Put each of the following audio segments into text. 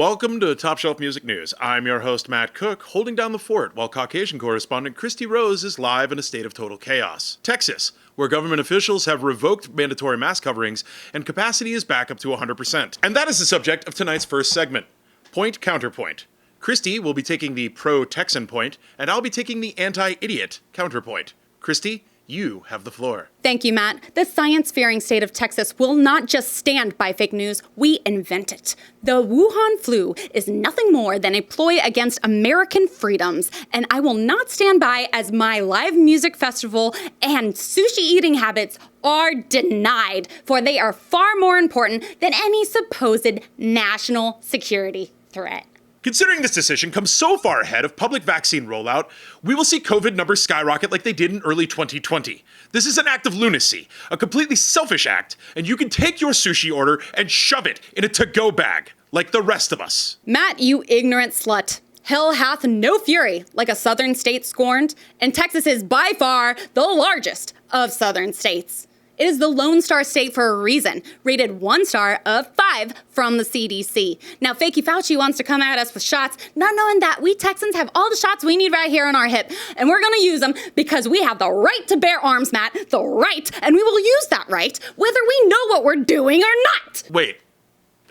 Welcome to Top Shelf Music News. I'm your host, Matt Cook, holding down the fort while Caucasian correspondent Kristy Rose is live in a state of total chaos. Texas, where government officials have revoked mandatory mask coverings and capacity is back up to 100%. And that is the subject of tonight's first segment, Point Counterpoint. Kristy will be taking the pro-Texan point, and I'll be taking the anti-idiot counterpoint. Kristy, you have the floor. Thank you, Matt. The science-fearing state of Texas will not just stand by fake news, we invent it. The Wuhan flu is nothing more than a ploy against American freedoms, and I will not stand by as my live music festival and sushi eating habits are denied, for they are far more important than any supposed national security threat. Considering this decision comes so far ahead of public vaccine rollout, we will see COVID numbers skyrocket like they did in early 2020. This is an act of lunacy, a completely selfish act, and you can take your sushi order and shove it in a to-go bag, like the rest of us. Matt, you ignorant slut. Hell hath no fury, like a southern state scorned, and Texas is by far the largest of southern states. It is the Lone Star State for a reason, rated 1 star of 5 from the CDC. Now, Fakey Fauci wants to come at us with shots, not knowing that we Texans have all the shots we need right here on our hip, and we're gonna use them because we have the right to bear arms, Matt, the right, and we will use that right, whether we know what we're doing or not. Wait,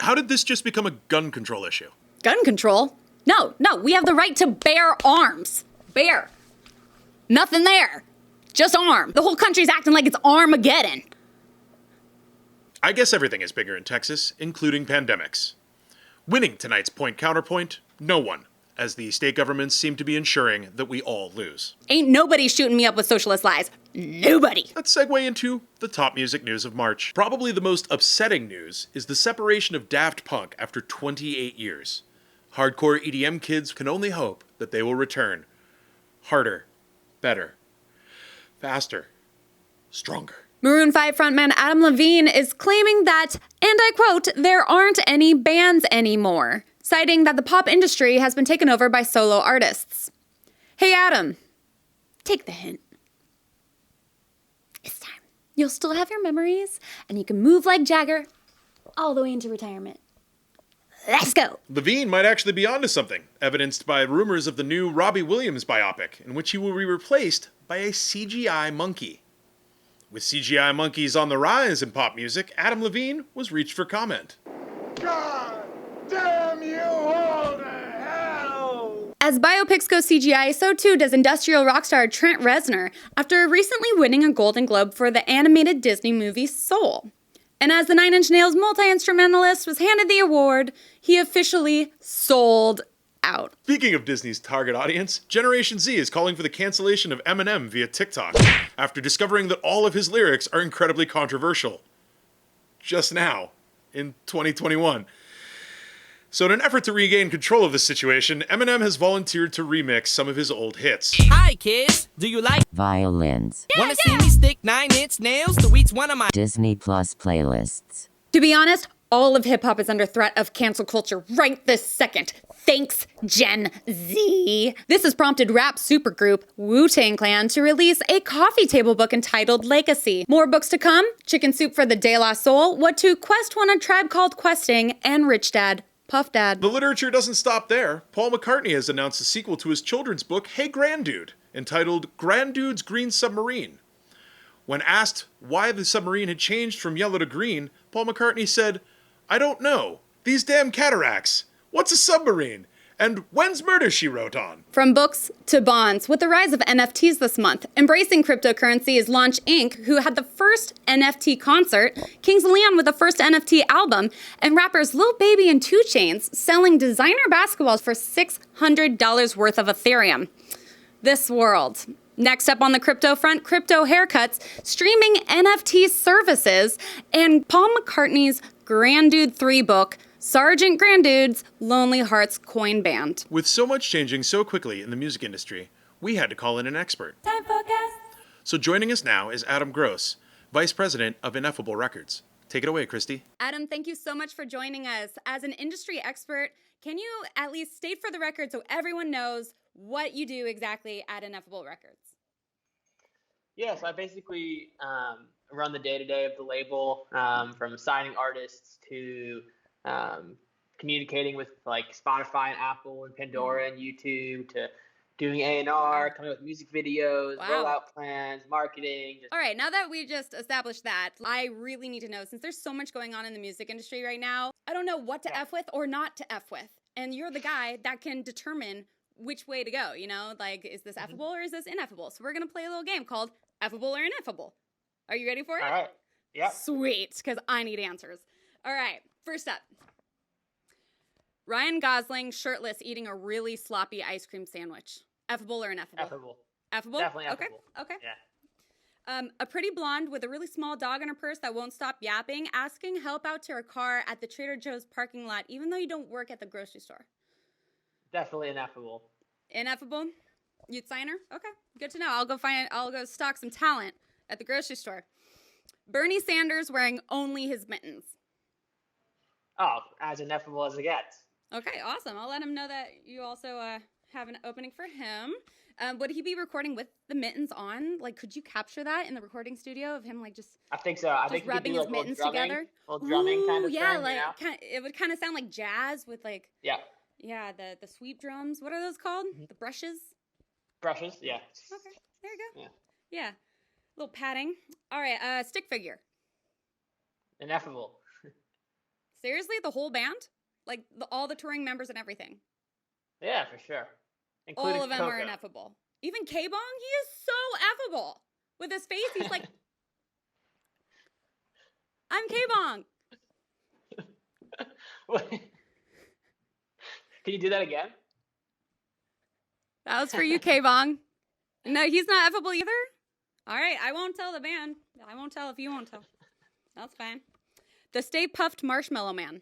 how did this just become a gun control issue? Gun control? No, we have the right to bear arms. Bear. Nothing there. Just arm. The whole country's acting like it's Armageddon. I guess everything is bigger in Texas, including pandemics. Winning tonight's point counterpoint, no one, as the state governments seem to be ensuring that we all lose. Ain't nobody shooting me up with socialist lies. Nobody. Let's segue into the top music news of March. Probably the most upsetting news is the separation of Daft Punk after 28 years. Hardcore EDM kids can only hope that they will return. Harder, better, faster, stronger. Maroon 5 frontman Adam Levine is claiming that, and I quote, there aren't any bands anymore, citing that the pop industry has been taken over by solo artists. Hey Adam, take the hint. It's time. You'll still have your memories, and you can move like Jagger all the way into retirement. Let's go. Levine might actually be onto something, evidenced by rumors of the new Robbie Williams biopic, in which he will be replaced by a CGI monkey. With CGI monkeys on the rise in pop music, Adam Levine was reached for comment. God damn you all to hell! As biopics go CGI, so too does industrial rock star Trent Reznor, after recently winning a Golden Globe for the animated Disney movie Soul. And as the Nine Inch Nails multi-instrumentalist was handed the award, he officially sold out. Speaking of Disney's target audience, Generation Z is calling for the cancellation of Eminem via TikTok after discovering that all of his lyrics are incredibly controversial. Just now, in 2021. So in an effort to regain control of the situation, Eminem has volunteered to remix some of his old hits. Hi kids, do you like violins? Wanna see me stick 9-inch nails to each one of my Disney Plus playlists. To be honest, all of hip-hop is under threat of cancel culture right this second. Thanks, Gen Z. This has prompted rap supergroup Wu-Tang Clan to release a coffee table book entitled Legacy. More books to come: Chicken Soup for the De La Soul, What to Quest When a Tribe Called Questing, and Rich Dad, Puff Dad. The literature doesn't stop there. Paul McCartney has announced a sequel to his children's book, Hey Grandude, entitled Grandude's Green Submarine. When asked why the submarine had changed from yellow to green, Paul McCartney said, I don't know. These damn cataracts. What's a submarine? And when's Murder, She Wrote on? From books to bonds, with the rise of NFTs this month, embracing cryptocurrency is Launch Inc., who had the first NFT concert, Kings of Leon with the first NFT album, and rappers Lil Baby and 2 Chainz selling designer basketballs for $600 worth of Ethereum. This world. Next up on the crypto front, crypto haircuts, streaming NFT services, and Paul McCartney's Grandude 3 book, Sergeant Grandude's Lonely Hearts Coin Band. With so much changing so quickly in the music industry, we had to call in an expert. Time for guests. So joining us now is Adam Gross, Vice President of Ineffable Records. Take it away, Kristy. Adam, thank you so much for joining us. As an industry expert, can you at least state for the record so everyone knows what you do exactly at Ineffable Records? Yes, I basically run the day-to-day of the label, from signing artists to communicating with like Spotify and Apple and Pandora and YouTube to doing A&R, coming up with music videos, Wow. rollout plans, marketing. All right, now that we just established that, I really need to know, since there's so much going on in the music industry right now, I don't know what to F with or not to F with. And you're the guy that can determine which way to go, you know? Like, is this effable or is this ineffable? So we're going to play a little game called Effable or Ineffable. Are you ready for it? All right. Yep. Sweet, because I need answers. All right, first up. Ryan Gosling shirtless eating a really sloppy ice cream sandwich. Effable or ineffable? Effable. Effable? Definitely effable. Okay. Yeah. A pretty blonde with a really small dog in her purse that won't stop yapping, asking help out to her car at the Trader Joe's parking lot, even though you don't work at the grocery store. Definitely ineffable. Ineffable? You'd sign her? Okay, good to know. I'll go stock some talent at the grocery store. Bernie Sanders wearing only his mittens. Oh, as ineffable as it gets. Okay, awesome. I'll let him know that you also have an opening for him. Would he be recording with the mittens on? Like, could you capture that in the recording studio of him, like, just I think so. I think he could rubbing do, his like, mittens little drumming, together? little drumming kind of yeah, thing. like, You know? it would kind of sound like jazz with, like, Yeah. yeah, the sweep drums. What are those called? The brushes? Brushes. Yeah. Okay, there you go. Yeah. Yeah, little padding. All right, stick figure. Ineffable. Seriously, the whole band? Like, all the touring members and everything? Yeah, for sure. Including All of them Coco. are ineffable. Even K-Bong, he is so effable. With his face, he's like, I'm K-Bong. Can you do that again? That was for you, K-Bong. No, he's not effable either? All right, I won't tell the band. I won't tell if you won't tell. That's fine. The Stay Puffed Marshmallow Man.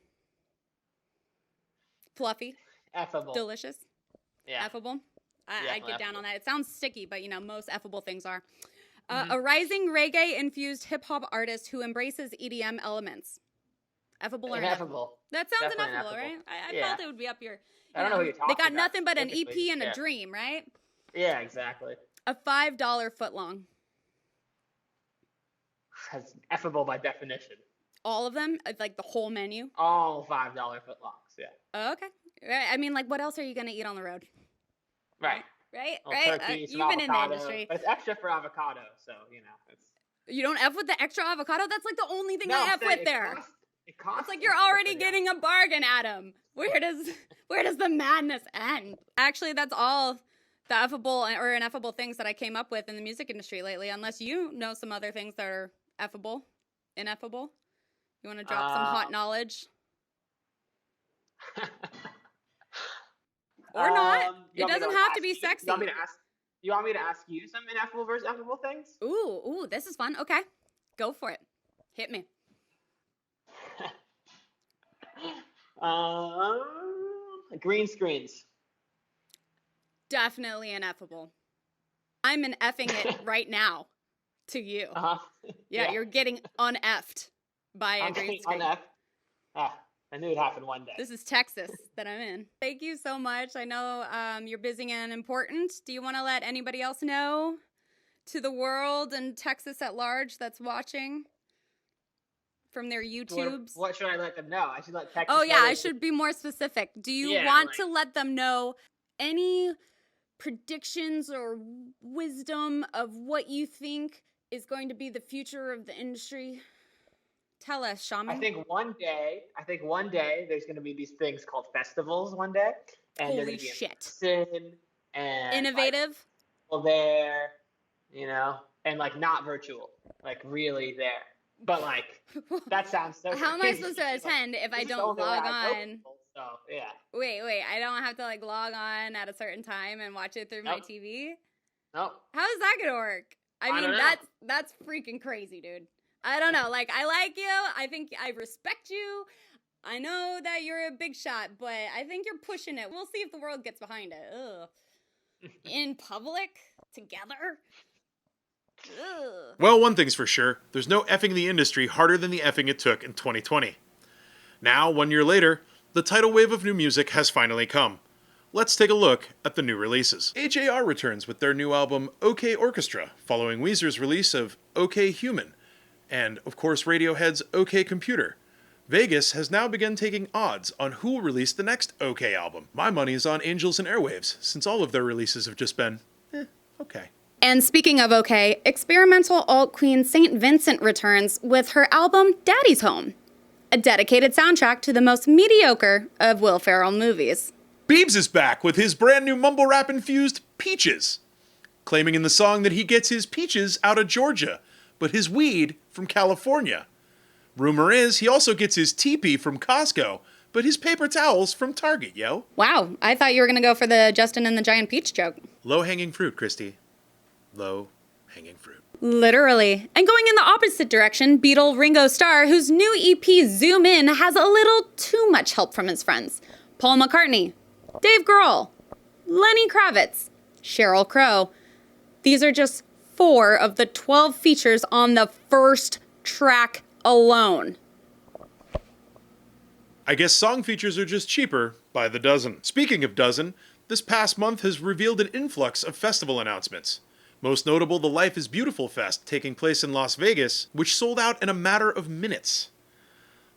Fluffy. Effable. Delicious. Yeah. Effable. I Definitely get down effable. on that. It sounds sticky, but, you know, most effable things are. A rising reggae-infused hip-hop artist who embraces EDM elements. Effable or ineffable? Ineffable. That sounds Definitely ineffable, right? ineffable. I Yeah. felt it would be up your... I don't know who you're talking They got about nothing but an EP specifically. and a Yeah. dream, right? Yeah, exactly. A $5 footlong. That's effable by definition. All of them? Like the whole menu? All $5 footlongs, yeah. Oh, okay. Right. I mean, like, what else are you going to eat on the road? Right. Right? A Right? turkey, some You've been in the avocado, industry. But it's extra for avocado, so, you know. It's... You don't F with the extra avocado? That's like the only thing No, I I'm F saying with there. It costs It's like you're extra already for the getting a bargain, Adam. Where does the madness end? Actually, that's all the effable or ineffable things that I came up with in the music industry lately, unless you know some other things that are effable, ineffable. You want to drop some hot knowledge? Or not. It doesn't have to be sexy. You want me to ask you some ineffable versus effable things? Ooh, this is fun. Okay. Go for it. Hit me. Green screens. Definitely ineffable. I'm an effing it right now to you. Uh-huh. Yeah, you're getting un-effed by a green screen. I knew it happened one day. This is Texas that I'm in. Thank you so much. I know you're busy and important. Do you want to let anybody else know, to the world and Texas at large, that's watching from their YouTubes? What should I let them know? I should let Texas Oh, yeah, know I should be more specific. Do you Yeah, want like- to let them know any predictions or wisdom of what you think is going to be the future of the industry? Tell us, Shaman. I think one day there's going to be these things called festivals one day. And they're Holy going to be in shit. person and Innovative? like, people there, you know, and like not virtual, like really there. But like, that sounds so How am I crazy. supposed to attend if I This is don't the only way log I know on? people, so yeah. Wait, I don't have to like log on at a certain time and watch it through my Nope. TV? Nope. How is that gonna work? I mean, don't know. that's freaking crazy, dude. I don't know. Like, I like you. I think I respect you. I know that you're a big shot, but I think you're pushing it. We'll see if the world gets behind it. Ugh. In public? Together? Ugh. Well, one thing's for sure, there's no effing the industry harder than the effing it took in 2020. Now, 1 year later, the tidal wave of new music has finally come. Let's take a look at the new releases. HAR returns with their new album OK Orchestra, following Weezer's release of OK Human, and of course Radiohead's OK Computer. Vegas has now begun taking odds on who will release the next OK album. My money is on Angels and Airwaves, since all of their releases have just been, okay. And speaking of okay, experimental alt queen St. Vincent returns with her album Daddy's Home, a dedicated soundtrack to the most mediocre of Will Ferrell movies. Biebs is back with his brand new mumble rap infused Peaches, claiming in the song that he gets his peaches out of Georgia, but his weed from California. Rumor is he also gets his teepee from Costco, but his paper towels from Target, yo. Wow, I thought you were gonna go for the Justin and the Giant Peach joke. Low-hanging fruit, Kristy. Low-hanging fruit. Literally. And going in the opposite direction, Beatle Ringo Starr, whose new EP Zoom In has a little too much help from his friends. Paul McCartney, Dave Grohl, Lenny Kravitz, Sheryl Crow. These are just 4 of the 12 features on the first track alone. I guess song features are just cheaper by the dozen. Speaking of dozen, this past month has revealed an influx of festival announcements. Most notable, the Life is Beautiful Fest taking place in Las Vegas, which sold out in a matter of minutes.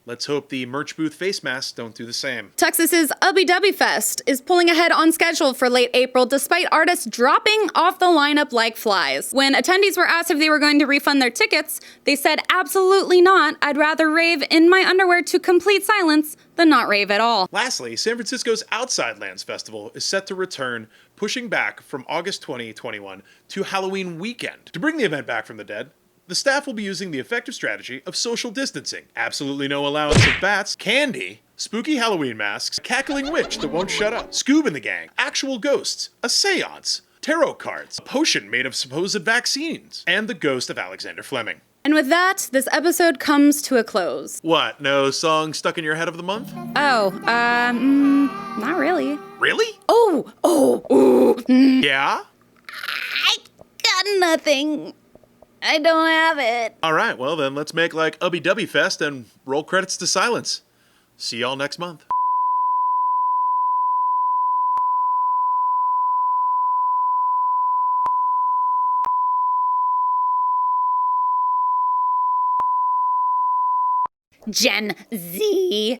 Let's hope the merch booth face masks don't do the same. Texas's Ubby Dubby Fest is pulling ahead on schedule for late April despite artists dropping off the lineup like flies. When attendees were asked if they were going to refund their tickets, they said absolutely not. I'd rather rave in my underwear to complete silence than not rave at all. Lastly, San Francisco's Outside Lands Festival is set to return, pushing back from August 2021 to Halloween weekend. To bring the event back from the dead, the staff will be using the effective strategy of social distancing, absolutely no allowance of bats, candy, spooky Halloween masks, a cackling witch that won't shut up, Scoob and the gang, actual ghosts, a seance, tarot cards, a potion made of supposed vaccines, and the ghost of Alexander Fleming. And with that, this episode comes to a close. What, no song stuck in your head of the month? Not really. Really? Yeah? I got nothing. I don't have it. Alright, well then let's make like Ubby Dubby Fest and roll credits to silence. See y'all next month. Gen Z.